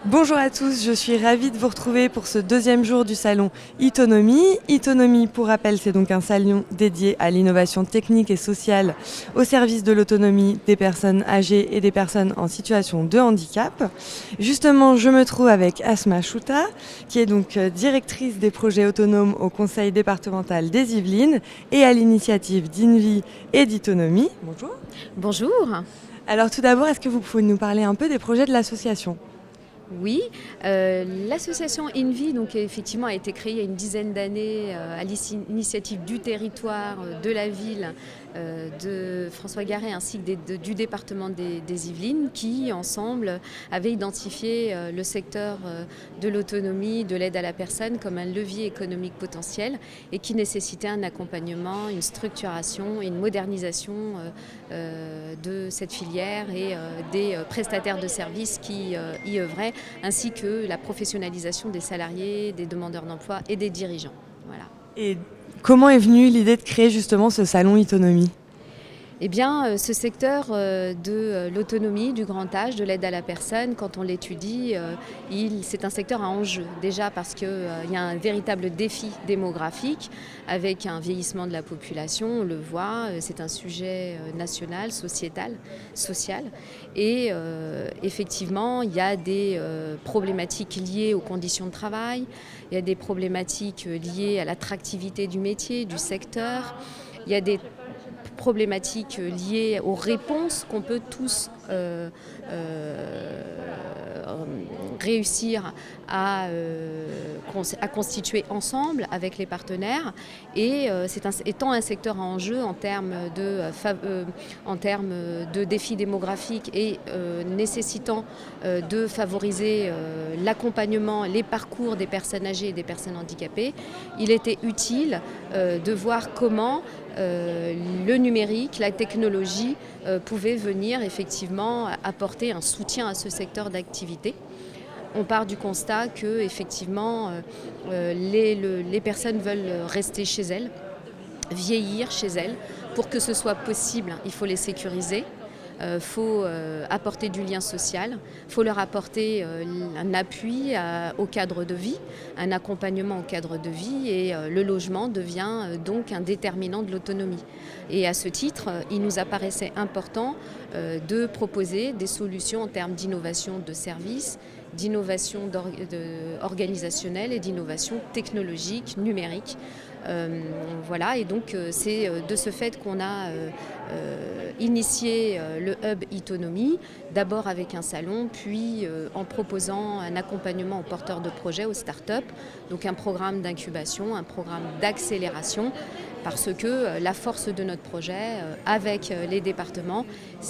Bonjour à tous, je suis ravie de vous retrouver pour ce deuxième jour du salon Itonomie. Itonomie, pour rappel, c'est donc un salon dédié à l'innovation technique et sociale au service de l'autonomie des personnes âgées et des personnes en situation de handicap. Justement, je me trouve avec Asma Chouta, qui est donc directrice des projets autonomes au conseil départemental des Yvelines et à l'initiative d'Invi et d'Itonomie. Bonjour. Bonjour. Alors tout d'abord, est-ce que vous pouvez nous parler un peu des projets de l'association ? Oui, l'association INVI donc, effectivement, a été créée il y a une dizaine d'années à l'initiative du territoire, de la ville, de François Garret ainsi que du département des Yvelines qui, ensemble, avaient identifié le secteur de l'autonomie, de l'aide à la personne comme un levier économique potentiel et qui nécessitait un accompagnement, une structuration et une modernisation de cette filière et des prestataires de services qui y œuvraient, ainsi que la professionnalisation des salariés, des demandeurs d'emploi et des dirigeants. Voilà. Et comment est venue l'idée de créer justement ce salon Itonomie ? Eh bien, ce secteur de l'autonomie, du grand âge, de l'aide à la personne, quand on l'étudie, c'est un secteur à enjeu. Déjà parce qu'il y a un véritable défi démographique avec un vieillissement de la population, on le voit, c'est un sujet national, sociétal, social. Et effectivement, il y a des problématiques liées aux conditions de travail, il y a des problématiques liées à l'attractivité du métier, du secteur, il y a des problématiques liées aux réponses qu'on peut tous réussir à constituer ensemble avec les partenaires. Et étant un secteur à enjeu en termes de défis démographiques et nécessitant de favoriser l'accompagnement, les parcours des personnes âgées et des personnes handicapées, il était utile de voir comment le numérique, la technologie pouvait venir effectivement apporter un soutien à ce secteur d'activité. On part du constat que effectivement les personnes veulent rester chez elles, vieillir chez elles. Pour que ce soit possible, il faut les sécuriser. Faut apporter du lien social, il faut leur apporter un appui au cadre de vie, un accompagnement au cadre de vie et le logement devient donc un déterminant de l'autonomie. Et à ce titre, il nous apparaissait important de proposer des solutions en termes d'innovation de services, d'innovation organisationnelle et d'innovation technologique, numérique. Voilà, et donc c'est de ce fait qu'on a initié le hub Itonomie, d'abord avec un salon, puis en proposant un accompagnement aux porteurs de projets, aux start-up, donc un programme d'incubation, un programme d'accélération, parce que la force de notre projet avec les départements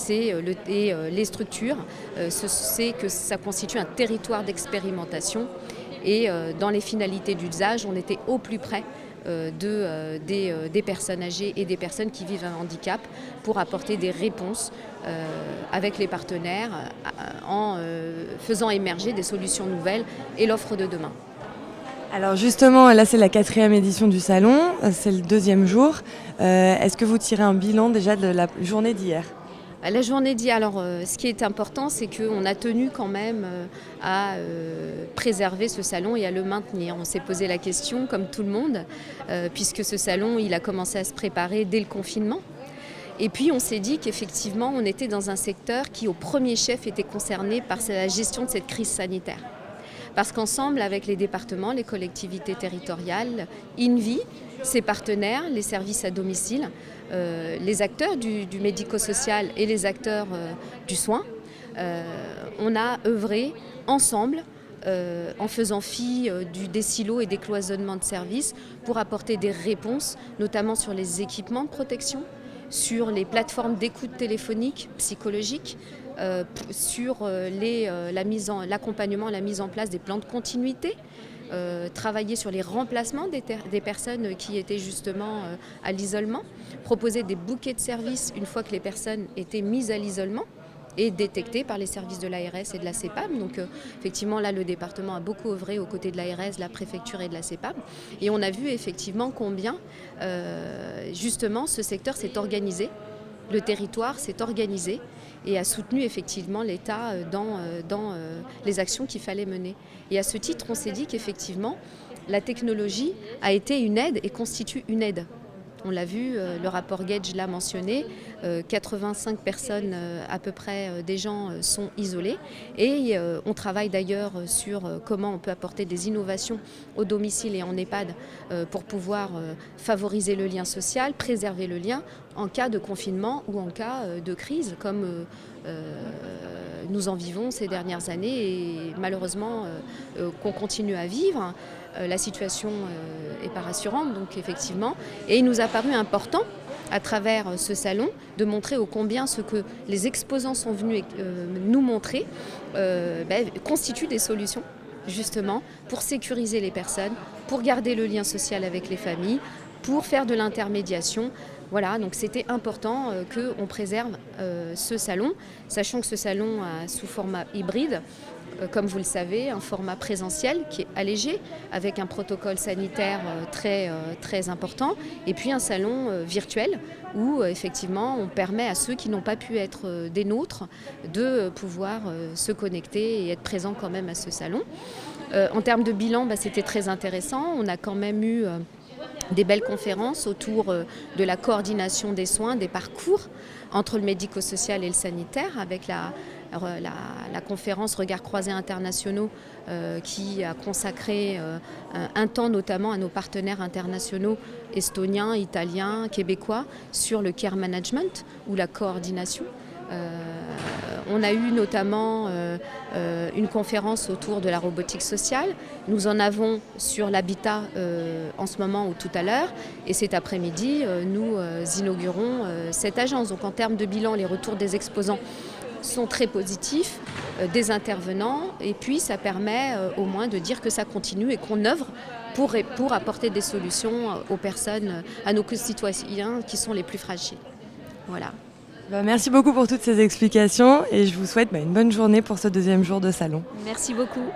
et les structures, c'est que ça constitue un territoire d'expérimentation et dans les finalités d'usage, on était au plus près des personnes âgées et des personnes qui vivent un handicap pour apporter des réponses avec les partenaires en faisant émerger des solutions nouvelles et l'offre de demain. Alors justement, là c'est la 4e édition du salon, c'est le 2e jour. Est-ce que vous tirez un bilan déjà de la journée d'hier ? La journée d'hier, alors ce qui est important, c'est qu'on a tenu quand même à préserver ce salon et à le maintenir. On s'est posé la question, comme tout le monde, puisque ce salon, il a commencé à se préparer dès le confinement. Et puis on s'est dit qu'effectivement, on était dans un secteur qui, au premier chef, était concerné par la gestion de cette crise sanitaire. Parce qu'ensemble, avec les départements, les collectivités territoriales, INVI, ses partenaires, les services à domicile, les acteurs du médico-social et les acteurs du soin, on a œuvré ensemble en faisant fi des silos et des cloisonnements de services pour apporter des réponses, notamment sur les équipements de protection, sur les plateformes d'écoute téléphonique, psychologique, sur l'accompagnement, la mise en place des plans de continuité, travailler sur les remplacements des personnes qui étaient justement à l'isolement, proposer des bouquets de services une fois que les personnes étaient mises à l'isolement et détectées par les services de l'ARS et de la CEPAM. Donc effectivement là le département a beaucoup œuvré aux côtés de l'ARS, de la préfecture et de la CEPAM et on a vu effectivement combien justement ce secteur s'est organisé, le territoire s'est organisé et a soutenu effectivement l'État dans les actions qu'il fallait mener. Et à ce titre, on s'est dit qu'effectivement, la technologie a été une aide et constitue une aide. On l'a vu, le rapport Gage l'a mentionné, 85 personnes à peu près des gens sont isolés et on travaille d'ailleurs sur comment on peut apporter des innovations au domicile et en EHPAD pour pouvoir favoriser le lien social, préserver le lien en cas de confinement ou en cas de crise comme nous en vivons ces dernières années et malheureusement qu'on continue à vivre. La situation n'est pas rassurante, donc effectivement. Et il nous a paru important, à travers ce salon, de montrer ô combien ce que les exposants sont venus nous montrer constitue des solutions, justement, pour sécuriser les personnes, pour garder le lien social avec les familles, pour faire de l'intermédiation. Voilà, donc c'était important qu'on préserve ce salon, sachant que ce salon a sous format hybride, comme vous le savez, un format présentiel qui est allégé, avec un protocole sanitaire très important, et puis un salon virtuel où effectivement on permet à ceux qui n'ont pas pu être des nôtres de pouvoir se connecter et être présents quand même à ce salon. En termes de bilan, c'était très intéressant. On a quand même eu des belles conférences autour de la coordination des soins, des parcours entre le médico-social et le sanitaire, avec la conférence Regards croisés internationaux qui a consacré un temps notamment à nos partenaires internationaux estoniens, italiens, québécois sur le care management ou la coordination. On a eu notamment une conférence autour de la robotique sociale. Nous en avons sur l'habitat en ce moment ou tout à l'heure. Et cet après-midi, nous inaugurons cette agence. Donc en termes de bilan, les retours des exposants sont très positifs, des intervenants. Et puis ça permet au moins de dire que ça continue et qu'on œuvre pour apporter des solutions aux personnes, à nos concitoyens qui sont les plus fragiles. Voilà. Merci beaucoup pour toutes ces explications et je vous souhaite une bonne journée pour ce deuxième jour de salon. Merci beaucoup.